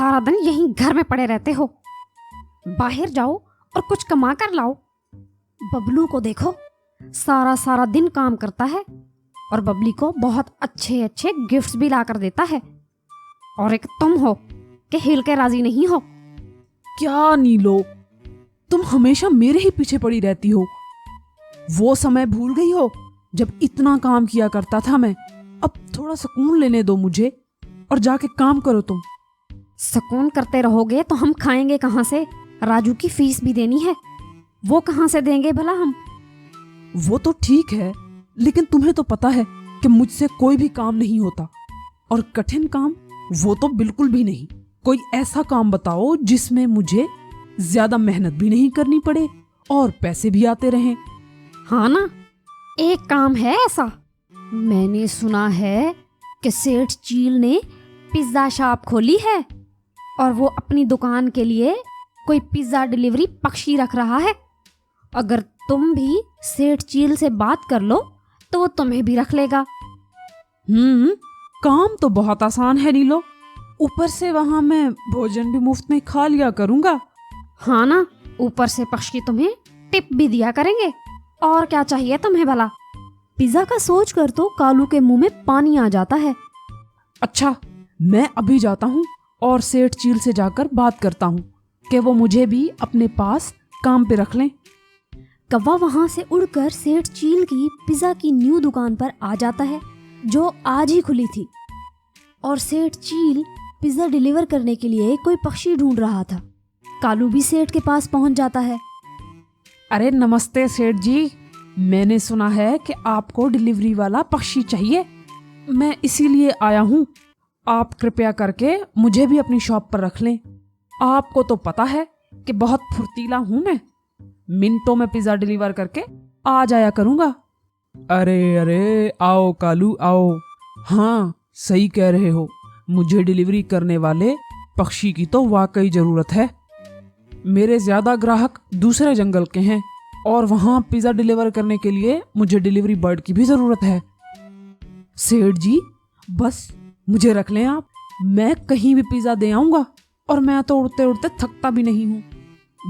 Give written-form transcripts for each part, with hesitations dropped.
सारा दिन यहीं घर में पड़े रहते हो, बाहर जाओ और कुछ कमा कर लाओ। बबलू को देखो, सारा सारा दिन काम करता है और बबली को बहुत अच्छे अच्छे गिफ्ट्स भी ला कर देता है, और एक तुम हो कि हिल के राजी नहीं हो। क्या नीलो, तुम हमेशा मेरे ही पीछे पड़ी रहती हो। वो समय भूल गई हो जब इतना काम किया करता था मैं? अब थोड़ा सुकून लेने दो मुझे और जाके काम करो तुम। सुकून करते रहोगे तो हम खाएंगे कहाँ से? राजू की फीस भी देनी है, वो कहाँ से देंगे भला हम? वो तो ठीक है, लेकिन तुम्हें तो पता है कि मुझसे कोई भी काम नहीं होता, और कठिन काम वो तो बिल्कुल भी नहीं। कोई ऐसा काम बताओ जिसमें मुझे ज्यादा मेहनत भी नहीं करनी पड़े और पैसे भी आते रहें। हाँ ना, एक काम है ऐसा। मैंने सुना है कि सेठ चील ने पिज्जा शॉप खोली है और वो अपनी दुकान के लिए कोई पिज्जा डिलीवरी पक्षी रख रहा है। अगर तुम भी सेठ चील से बात कर लो तो वो तुम्हें भी रख लेगा। काम तो बहुत आसान है नीलो, ऊपर से वहां मैं भोजन भी मुफ्त में खा लिया करूंगा। हाँ ना, ऊपर से पक्षी तुम्हें टिप भी दिया करेंगे। और क्या चाहिए तुम्हें भला? पिज्जा का सोच कर तो कालू के मुंह में पानी आ जाता है। अच्छा, मैं अभी जाता हूँ और सेठ चील से जाकर बात करता हूँ कि वो मुझे भी अपने पास काम पे रख लें। कौवा वहां से उड़कर सेठ चील की पिज्जा की न्यू दुकान पर आ जाता है, जो आज ही खुली थी। और सेठ चील पिज्जा डिलीवर करने के लिए कोई पक्षी ढूंढ रहा था। कालू भी सेठ के पास पहुंच जाता है। अरे नमस्ते सेठ जी, मैंने सुना है कि आपको डिलीवरी वाला पक्षी चाहिए, मैं इसीलिए आया हूँ। आप कृपया करके मुझे भी अपनी शॉप पर रख लें। आपको तो पता है कि बहुत फुर्तीला हूँ मैं, मिनटों में पिज्जा डिलीवर करके आ जाया करूँगा। अरे अरे, आओ कालू आओ। हाँ, सही कह रहे हो, मुझे डिलीवरी करने वाले पक्षी की तो वाकई जरूरत है। मेरे ज्यादा ग्राहक दूसरे जंगल के हैं और वहां पिज्जा डिलीवर करने के लिए मुझे डिलीवरी बर्ड की भी जरूरत है। सेठ जी, बस मुझे रख लें आप, मैं कहीं भी पिज्जा दे आऊंगा, और मैं तो उड़ते उड़ते थकता भी नहीं हूँ।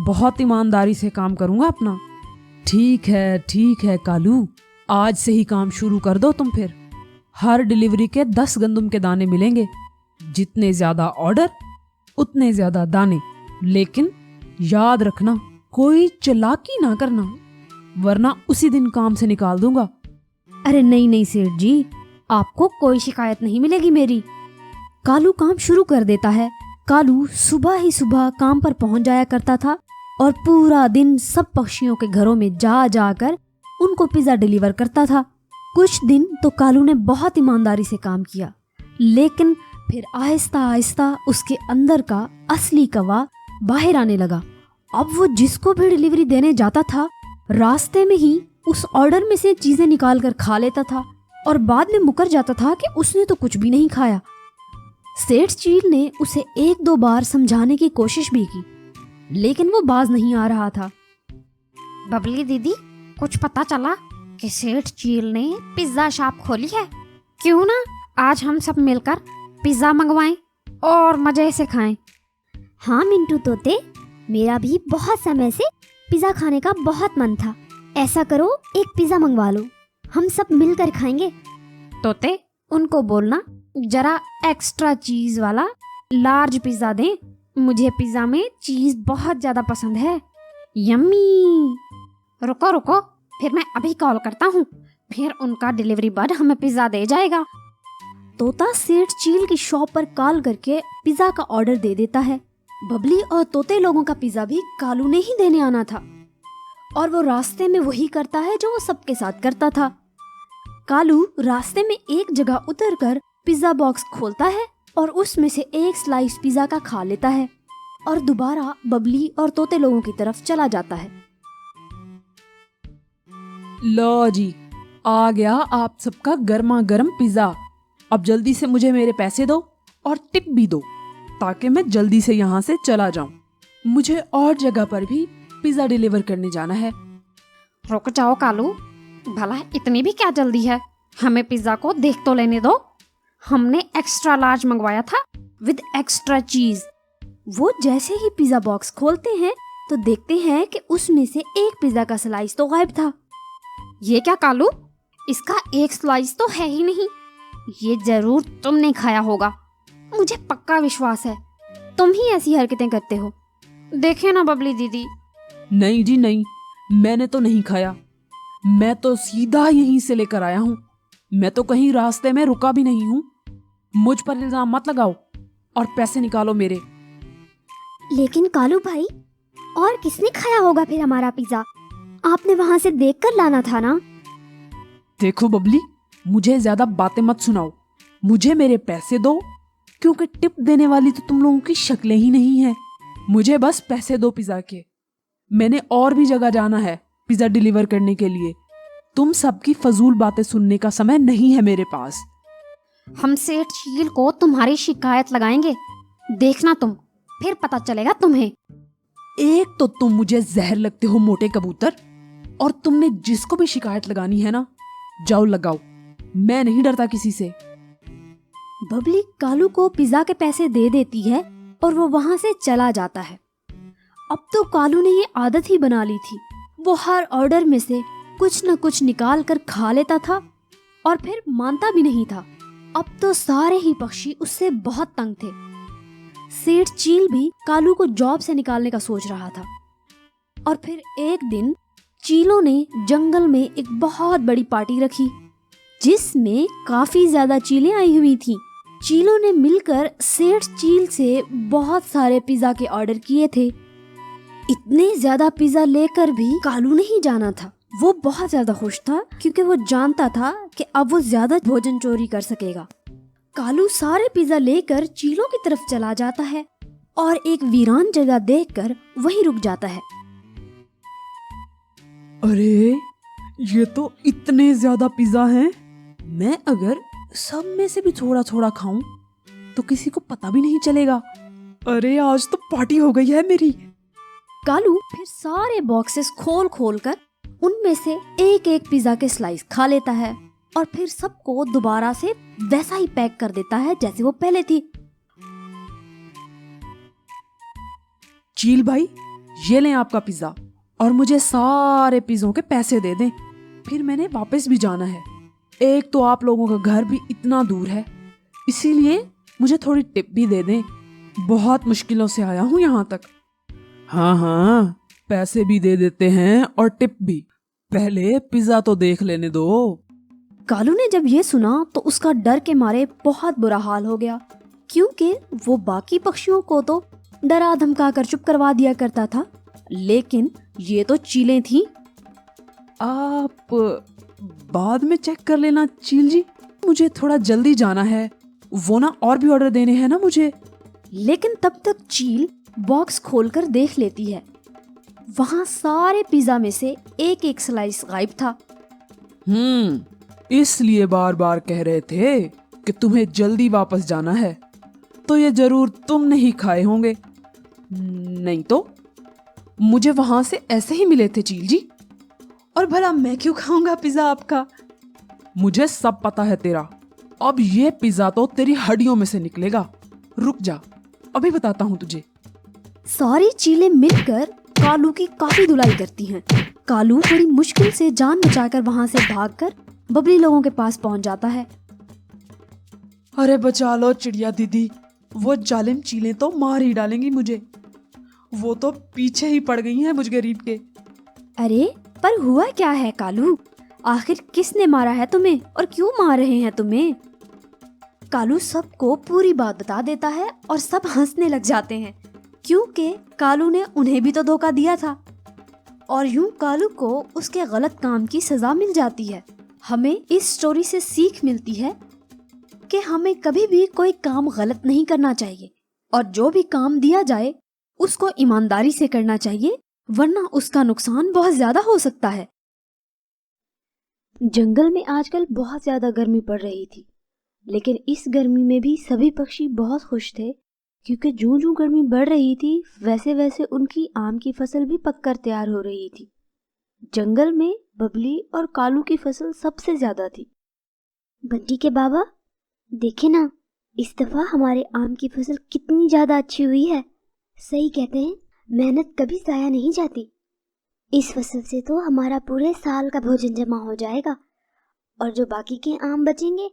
बहुत ईमानदारी से काम करूंगा अपना। ठीक है कालू, आज से ही काम शुरू कर दो तुम फिर। हर डिलीवरी के 10 गंदम के दाने मिलेंगे। जितने ज्यादा ऑर्डर उतने ज्यादा दाने, लेकिन याद रखना कोई चालाकी ना करना, वरना उसी दिन काम से निकाल दूंगा। अरे नहीं नहीं सेठ जी, आपको कोई शिकायत नहीं मिलेगी मेरी। कालू काम शुरू कर देता है। कालू सुबह ही सुबह काम पर पहुंच जाया करता था और पूरा दिन सब पक्षियों के घरों में जा जाकर उनको पिज्जा डिलीवर करता था। कुछ दिन तो कालू ने बहुत ईमानदारी से काम किया, लेकिन फिर आहिस्ता आहिस्ता उसके अंदर का असली कौवा बाहर आने लगा। अब वो जिसको भी डिलीवरी देने जाता था, रास्ते में ही उस ऑर्डर में से चीजें निकाल कर खा लेता था और बाद में मुकर जाता था कि उसने तो कुछ भी नहीं खाया। सेठ चील ने उसे 1-2 बार समझाने की कोशिश भी की, लेकिन वो बाज नहीं आ रहा था। बबली दीदी, कुछ पता चला कि सेठ चील ने पिज्जा शॉप खोली है? क्यों ना आज हम सब मिलकर पिज्जा मंगवाएं और मजे से खाएं। हाँ मिंटू तोते, मेरा भी बहुत समय से पिज्जा खाने का बहुत मन था। ऐसा करो, एक पिज्जा मंगवा लो, हम सब मिलकर खाएंगे। तोते, उनको बोलना जरा एक्स्ट्रा चीज वाला लार्ज पिज्जा दें, मुझे पिज्जा में चीज बहुत ज्यादा पसंद है। यम्मी। रुको रुको, फिर मैं अभी कॉल करता हूँ, फिर उनका डिलीवरी बॉय हमें पिज्जा दे जाएगा। तोता सेठ चील की शॉप पर कॉल करके पिज्जा का ऑर्डर दे देता है। बबली और तोते लोगों का पिज्जा भी कालू ने ही देने आना था, और वो रास्ते में वही करता है जो वो सबके साथ करता था। कालू रास्ते में एक जगह उतरकर पिज्जा बॉक्स खोलता है और उसमें से एक स्लाइस पिज्जा का खा लेता है और दोबारा बबली और तोते लोगों की तरफ चला जाता है। लो जी, आ गया आप सबका गर्मा गर्म पिज्जा। अब जल्दी से मुझे मेरे पैसे दो और टिप भी दो, ताकि मैं जल्दी से यहाँ से चला जाऊं। मुझे और जगह पर भी पिज्जा डिलीवर करने जाना है। रुक जाओ कालू, भला इतनी भी क्या जल्दी है? हमें पिज्जा को देख तो लेने दो। हमने एक्स्ट्रा लार्ज मंगवाया था विद एक्स्ट्रा चीज, वो जैसे ही पिज्जा बॉक्स खोलते हैं तो देखते हैं कि उसमें से एक पिज्जा का स्लाइस तो गायब था। ये क्या कालू, इसका एक स्लाइस तो है ही नहीं। ये जरूर तुमने खाया होगा, मुझे पक्का विश्वास है। तुम ही ऐसी हरकतें करते हो। देखे ना बबली दीदी। नहीं जी नहीं, मैंने तो नहीं खाया। मैं तो सीधा यहीं से लेकर आया हूँ। मैं तो कहीं रास्ते में रुका भी नहीं हूँ। मुझ पर इल्जाम मत लगाओ और पैसे निकालो मेरे। लेकिन कालू भाई, और किसने खाया होगा फिर हमारा पिज्जा? आपने वहां से देखकर लाना था ना। देखो बबली, मुझे ज्यादा बातें मत सुनाओ। मुझे मेरे पैसे दो, क्योंकि टिप देने वाली तो तुम लोगों की शक्लें ही नहीं है। मुझे बस पैसे दो पिज्जा के। मैंने और भी जगह जाना है पिज्जा डिलीवर करने के लिए। तुम सबकी फजूल बातें सुनने का समय नहीं है मेरे पास। हम सेठ चील को तुम्हारी शिकायत लगाएंगे, देखना तुम, फिर पता चलेगा तुम्हें। एक तो तुम मुझे जहर लगते हो मोटे कबूतर, और तुमने जिसको भी शिकायत लगानी है ना, जाओ लगाओ। मैं नहीं डरता किसी से। बबली कालू को पिज्जा के पैसे दे देती है और वो वहां से चला जाता है। अब तो कालू ने ये आदत ही बना ली थी। वो हर ऑर्डर में से कुछ न कुछ निकाल कर खा लेता था और फिर मानता भी नहीं था। अब तो सारे ही पक्षी उससे बहुत तंग थे। सेठ चील भी कालू को जॉब से निकालने का सोच रहा था। और फिर एक दिन चीलों ने जंगल में एक बहुत बड़ी पार्टी रखी, जिसमें काफी ज्यादा चीलें आई हुई थीं। चीलों ने मिलकर सेठ चील से बहुत सारे पिज्जा के ऑर्डर किए थे। इतने ज्यादा पिज्जा लेकर भी कालू नहीं जाना था। वो बहुत ज्यादा खुश था, क्योंकि वो जानता था कि अब वो ज्यादा भोजन चोरी कर सकेगा। कालू सारे पिज्जा लेकर चीलों की तरफ चला जाता है और एक वीरान जगह देखकर वहीं रुक जाता है। अरे, ये तो इतने ज्यादा पिज्जा हैं। मैं अगर सब में से भी थोड़ा थोड़ा खाऊं तो किसी को पता भी नहीं चलेगा। अरे, आज तो पार्टी हो गई है मेरी। कालू फिर सारे बॉक्सेस खोल खोल कर उनमें से एक एक पिज्जा के स्लाइस खा लेता है और फिर सबको दोबारा से वैसा ही पैक कर देता है जैसे वो पहले थी। चील भाई, ये लें आपका पिज्जा, और मुझे सारे पिज्जों के पैसे दे दें। फिर मैंने वापस भी जाना है। एक तो आप लोगों का घर भी इतना दूर है, इसीलिए मुझे थोड़ी टिप भी दे दें। बहुत मुश्किलों से आया हूँ यहाँ तक। हाँ हाँ, पैसे भी दे देते हैं और टिप भी। पहले पिज्जा तो देख लेने दो। कालू ने जब ये सुना तो उसका डर के मारे बहुत बुरा हाल हो गया, क्योंकि वो बाकी पक्षियों को तो डरा धमका कर चुप करवा दिया करता था, लेकिन ये तो चीलें थीं। आप बाद में चेक कर लेना चील जी, मुझे थोड़ा जल्दी जाना है। वो ना और भी ऑर्डर देने हैं ना मुझे। लेकिन तब तक चील बॉक्स खोलकर देख लेती है। वहाँ सारे पिज्जा में से एक एक स्लाइस गायब था। इसलिए बार बार कह रहे थे कि तुम्हें जल्दी वापस जाना है, तो ये जरूर तुमने ही खाए होंगे। नहीं तो मुझे वहां से ऐसे ही मिले थे चील जी। और भला मैं क्यों खाऊंगा पिज्जा आपका? मुझे सब पता है तेरा। अब ये पिज्जा तो तेरी हड्डियों में से निकलेगा। रुक जा, अभी बताता हूँ तुझे। सारी चीलें मिलकर कालू की काफी धुलाई करती हैं। कालू बड़ी मुश्किल से जान बचाकर वहां से भागकर बबली लोगों के पास पहुंच जाता है। अरे बचा लो चिड़िया दीदी, वो जालिम चीलें तो मार ही डालेंगी मुझे। वो तो पीछे ही पड़ गई हैं मुझ गरीब के। अरे पर हुआ क्या है कालू? आखिर किसने मारा है तुम्हें और क्यों मार रहे हैं तुम्हें? कालू सबको पूरी बात बता देता है और सब हंसने लग जाते हैं, क्योंकि कालू ने उन्हें भी तो धोखा दिया था। और यूं कालू को उसके गलत काम की सजा मिल जाती है। हमें इस स्टोरी से सीख मिलती है कि हमें कभी भी कोई काम गलत नहीं करना चाहिए, और जो भी काम दिया जाए उसको ईमानदारी से करना चाहिए, वरना उसका नुकसान बहुत ज्यादा हो सकता है। जंगल में आजकल बहुत ज्यादा गर्मी पड़ रही थी, लेकिन इस गर्मी में भी सभी पक्षी बहुत खुश थे, क्योंकि जूं जूं गर्मी बढ़ रही थी वैसे वैसे उनकी आम की फसल भी पककर तैयार हो रही थी। जंगल में बबली और कालू की फसल सबसे ज्यादा थी। बंटी के बाबा, देखे ना, इस दफा हमारे आम की फसल कितनी ज्यादा अच्छी हुई है। صحیح کہتے ہیں، محنت کبھی ضائع نہیں جاتی۔ اس فصل سے تو ہمارا پورے سال کا بھوجن جمع ہو جائے گا، اور جو باقی کے آم بچیں گے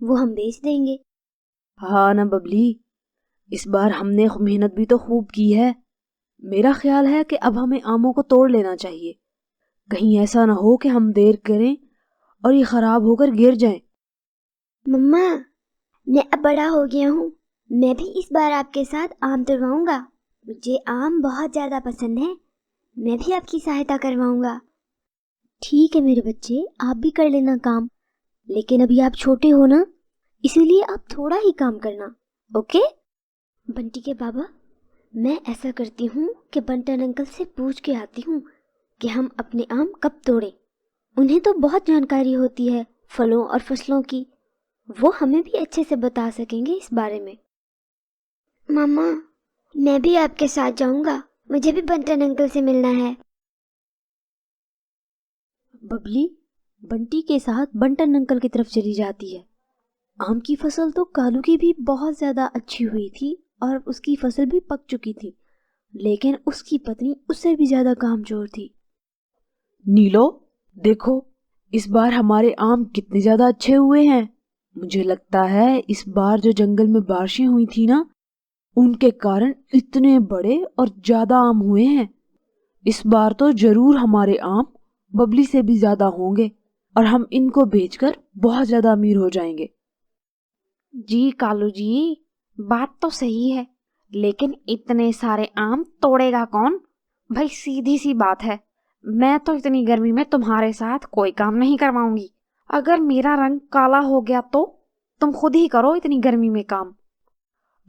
وہ ہم بیچ دیں گے۔ ہاں نا ببلی، اس بار ہم نے محنت بھی تو خوب کی ہے۔ میرا خیال ہے کہ اب ہمیں آموں کو توڑ لینا چاہیے، کہیں ایسا نہ ہو کہ ہم دیر کریں اور یہ خراب ہو کر گر جائیں۔ مما، میں اب بڑا ہو گیا ہوں، میں بھی اس بار آپ کے ساتھ آم توڑواؤں گا۔ مجھے آم بہت زیادہ پسند ہیں، میں بھی آپ کی سہایتا کرواؤں گا۔ ٹھیک ہے میرے بچے، آپ بھی کر لینا کام، لیکن ابھی آپ چھوٹے ہو نا، اسی لیے آپ تھوڑا ہی کام کرنا، اوکے؟ بنٹی کے بابا، میں ایسا کرتی ہوں کہ بنٹن انکل سے پوچھ کے آتی ہوں کہ ہم اپنے آم کب توڑیں۔ انہیں تو بہت جانکاری ہوتی ہے پھلوں اور فصلوں کی، وہ ہمیں بھی اچھے سے بتا سکیں گے اس بارے میں۔ ماما، میں بھی آپ کے ساتھ جاؤں گا، مجھے بھی بنٹن انکل سے ملنا ہے۔ ببلی بنٹی کے ساتھ بنٹن انکل کی طرف چلی جاتی ہے۔ آم کی فصل تو کالو کی بھی بہت زیادہ اچھی ہوئی تھی اور اس کی فصل بھی پک چکی تھی، لیکن اس کی پتنی اس سے بھی زیادہ کامچور تھی۔ نیلو دیکھو، اس بار ہمارے آم کتنے زیادہ اچھے ہوئے ہیں۔ مجھے لگتا ہے اس بار جو جنگل میں بارشیں ہوئی تھی نا، ان کے کارن اتنے بڑے اور زیادہ آم ہوئے ہیں۔ اس بار تو ضرور ہمارے آم ببلی سے بھی زیادہ ہوں گے اور ہم ان کو بیچ کر بہت زیادہ امیر ہو جائیں گے۔ جی کالو جی، بات تو صحیح ہے، لیکن اتنے سارے آم توڑے گا کون؟ بھائی سیدھی سی بات ہے، میں تو اتنی گرمی میں تمہارے ساتھ کوئی کام نہیں کرواؤں گی۔ اگر میرا رنگ کالا ہو گیا تو تم خود ہی کرو اتنی گرمی میں کام۔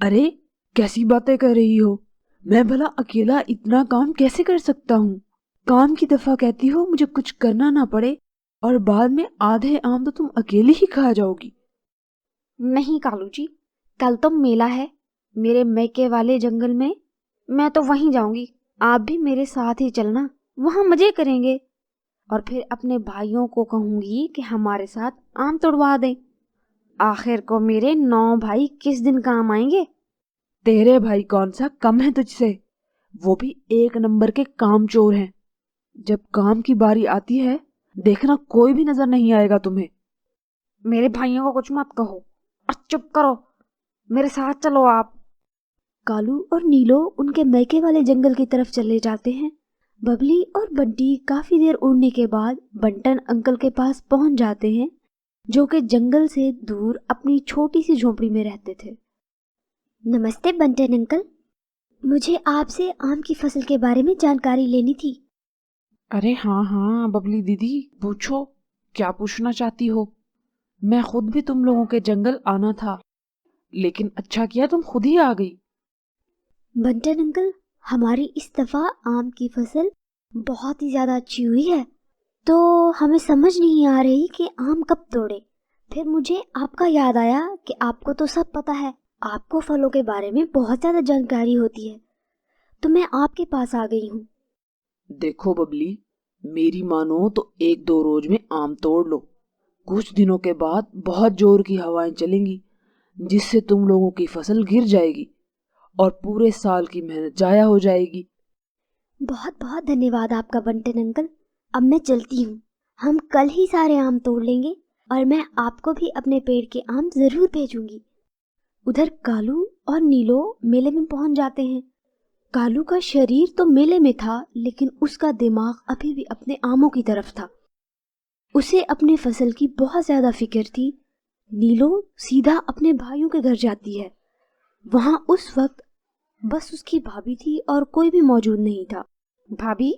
ارے کیسی باتیں کر رہی ہو؟ میں بھلا اکیلا اتنا کام کیسے کر سکتا ہوں؟ کام کی دفعہ کہتی ہو مجھے کچھ کرنا نہ پڑے، اور بعد میں آدھے آم تو تم اکیلی ہی کھا جاؤ گی۔ نہیں کالو جی، کل تو میلہ ہے میرے میکے والے جنگل میں تو وہیں جاؤں گی، آپ بھی میرے ساتھ ہی چلنا، وہاں مزے کریں گے، اور پھر اپنے بھائیوں کو کہوں گی کہ ہمارے ساتھ آم توڑوا دیں۔ آخر کو میرے 9 بھائی کس دن کام آئیں گے؟ تیرے بھائی کون سا کم ہے تجھ سے؟ وہ بھی 1 نمبر کے کام چور ہیں۔ جب کام کی باری آتی ہے دیکھنا کوئی بھی نظر نہیں آئے گا تمہیں۔ میرے بھائیوں کو کچھ مت کہو اور چپ کرو، میرے ساتھ چلو آپ۔ کالو اور نیلو ان کے میکے والے جنگل کی طرف چلے جاتے ہیں۔ ببلی اور بنٹی کافی دیر اڑنے کے بعد بنٹن انکل کے پاس پہنچ جاتے ہیں، جو کہ جنگل سے دور اپنی چھوٹی سی جھونپڑی میں رہتے تھے۔ نمستے بنٹن انکل، مجھے آپ سے آم کی فصل کے بارے میں جانکاری لینی تھی۔ ارے ہاں ہاں ببلی دیدی، پوچھو، کیا پوچھنا چاہتی ہو؟ میں خود بھی تم لوگوں کے جنگل آنا تھا، لیکن اچھا کیا تم خود ہی آ گئی۔ بنٹن انکل، ہماری اس دفعہ آم کی فصل بہت ہی زیادہ اچھی ہوئی ہے، تو ہمیں سمجھ نہیں آ رہی کہ آم کب توڑے۔ پھر مجھے آپ کا یاد آیا کہ آپ کو تو سب پتہ ہے، آپ کو پھلوں کے بارے میں بہت زیادہ جانکاری ہوتی ہے، تو میں آپ کے پاس آ گئی ہوں۔ دیکھو ببلی، میری مانو تو 1-2 روز میں آم توڑ لو، کچھ دنوں کے بعد بہت زور کی ہوائیں چلیں گی جس سے تم لوگوں کی فصل گر جائے گی اور پورے سال کی محنت ضائع ہو جائے گی۔ بہت بہت دھنیہ واد آپ کا بنٹن انکل، اب میں چلتی ہوں، ہم کل ہی سارے آم توڑ لیں گے اور میں آپ کو بھی اپنے پیڑ کے آم ضرور بھیجوں گی۔ ادھر کالو اور نیلو میلے میں پہنچ جاتے ہیں۔ کالو کا شریر تو میلے میں تھا، لیکن اس کا دماغ ابھی بھی اپنے آموں کی طرف تھا، اسے اپنے فصل کی بہت زیادہ فکر تھی۔ نیلو سیدھا اپنے بھائیوں کے گھر جاتی ہے، وہاں اس وقت بس اس کی بھابھی تھی اور کوئی بھی موجود نہیں تھا۔ بھابھی،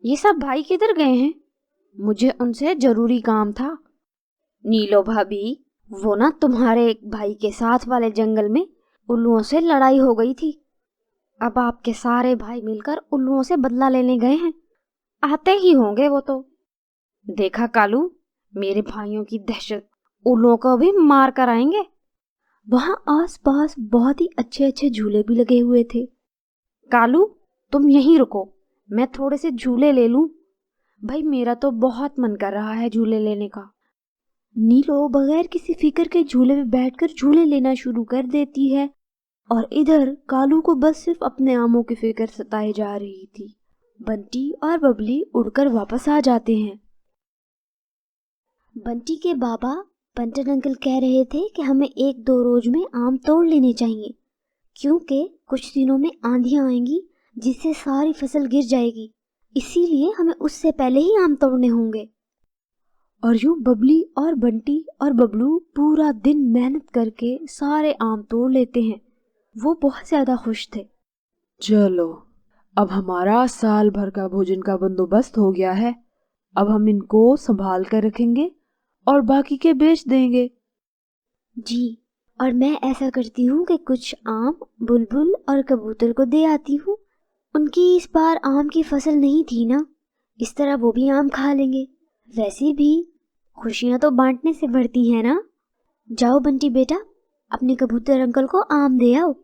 یہ سب بھائی کدھر گئے ہیں؟ مجھے ان سے ضروری کام تھا۔ نیلو بھابھی، وہ نا تمہارے ایک بھائی کے ساتھ والے جنگل میں الوؤں سے لڑائی ہو گئی تھی، اب آپ کے سارے بھائی مل کر الوؤں سے بدلہ لینے گئے ہیں، آتے ہی ہوں گے وہ تو۔ دیکھا کالو، میرے بھائیوں کی دہشت، الوؤں کو بھی مار کر آئیں گے۔ وہاں آس پاس بہت ہی اچھے اچھے جھولے بھی لگے ہوئے تھے۔ کالو تم یہیں رکو، میں تھوڑے سے جھولے لے لوں، بھائی میرا تو بہت من کر رہا ہے جھولے لینے کا۔ نیلو بغیر کسی فکر کے جھولے میں بیٹھ کر جھولے لینا شروع کر دیتی ہے और इधर कालू को बस सिर्फ अपने आमों की फिक्र सताई जा रही थी। बंटी और बबली उड़कर वापस आ जाते हैं। बंटी के बाबा बंटन अंकल कह रहे थे कि हमें 1-2 रोज में आम तोड़ लेने चाहिए, क्योंकि कुछ दिनों में आंधियां आएंगी जिससे सारी फसल गिर जाएगी, इसीलिए हमें उससे पहले ही आम तोड़ने होंगे। और यूं बबली और बंटी और बबलू पूरा दिन मेहनत करके सारे आम तोड़ लेते हैं। वो बहुत ज्यादा खुश थे। चलो, अब हमारा साल भर का भोजन का बंदोबस्त हो गया है। अब हम इनको संभाल कर रखेंगे और बाकी के बेच देंगे। जी, और मैं ऐसा करती हूँ कि कुछ आम बुलबुल और कबूतर को दे आती हूँ। उनकी इस बार आम की फसल नहीं थी ना, इस तरह वो भी आम खा लेंगे। वैसे भी खुशियाँ तो बांटने से बढ़ती हैं ना। जाओ बंटी बेटा, अपने कबूतर अंकल को आम दे आओ।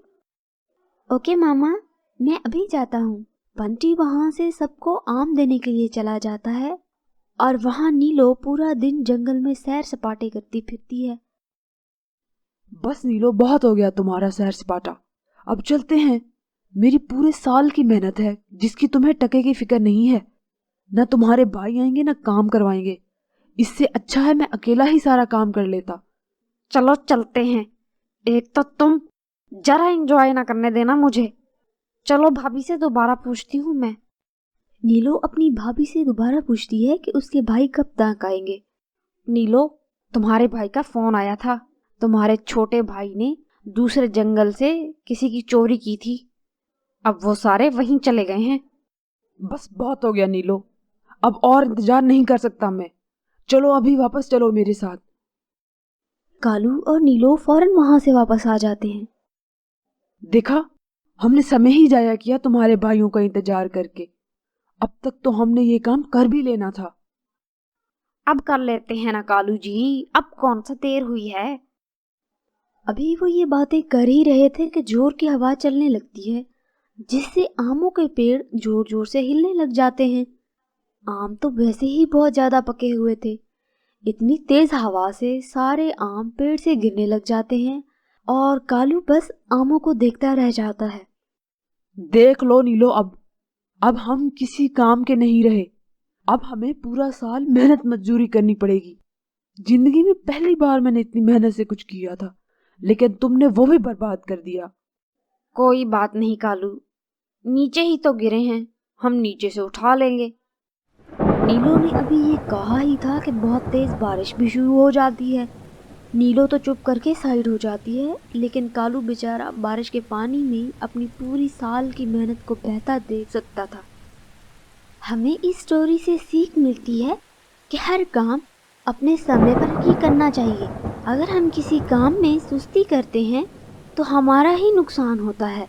ओके मामा, मैं अभी जाता हूँ। बंटी वहाँ से सबको आम देने के लिए चला जाता है और वहाँ नीलो पूरा दिन जंगल में सैर सपाटे करती फिरती है। बस नीलो, बहुत हो गया तुम्हारा सैर सपाटा, अब चलते हैं। मेरी पूरे साल की मेहनत है जिसकी तुम्हें टके की फिक्र नहीं है। न तुम्हारे भाई आएंगे न काम करवाएंगे। इससे अच्छा है मैं अकेला ही सारा काम कर लेता। चलो चलते हैं। एक तो तुम जरा एंजॉय ना करने देना मुझे। चलो भाभी से दोबारा पूछती हूँ मैं। नीलो अपनी भाभी से दोबारा पूछती है कि उसके भाई कब तक आएंगे। नीलो, तुम्हारे भाई का फोन आया था। तुम्हारे छोटे भाई ने दूसरे जंगल से किसी की चोरी की थी। अब वो सारे वहीं चले गए हैं। बस बहुत हो गया नीलो, अब और इंतजार नहीं कर सकता मैं। चलो अभी वापस चलो मेरे साथ। कालू और नीलो फौरन वहां से वापस आ जाते हैं। देखा, हमने समय ही जाया किया तुम्हारे भाइयों का इंतजार करके। अब तक तो हमने ये काम कर भी लेना था। अब कर लेते हैं ना कालू जी, अब कौन सा देर हुई है। अभी वो ये बातें कर ही रहे थे कि जोर की हवा चलने लगती है, जिससे आमों के पेड़ जोर जोर से हिलने लग जाते हैं। आम तो वैसे ही बहुत ज्यादा पके हुए थे। इतनी तेज हवा से सारे आम पेड़ से गिरने लग जाते हैं और कालू बस आमों को देखता रह जाता है। देख लो नीलो, अब हम किसी काम के नहीं रहे। अब हमें पूरा साल मेहनत मजदूरी करनी पड़ेगी। जिंदगी में पहली बार मैंने इतनी मेहनत से कुछ किया था, लेकिन तुमने वो भी बर्बाद कर दिया। कोई बात नहीं कालू, नीचे ही तो गिरे हैं, हम नीचे से उठा लेंगे। नीलो ने अभी ये कहा ही था कि बहुत तेज बारिश भी शुरू हो जाती है। नीलो तो चुप करके साइड हो जाती है, लेकिन कालू बेचारा बारिश के पानी में अपनी पूरी साल की मेहनत को बहता देख सकता था। हमें इस स्टोरी से सीख मिलती है कि हर काम अपने समय पर ही करना चाहिए। अगर हम किसी काम में सुस्ती करते हैं तो हमारा ही नुकसान होता है।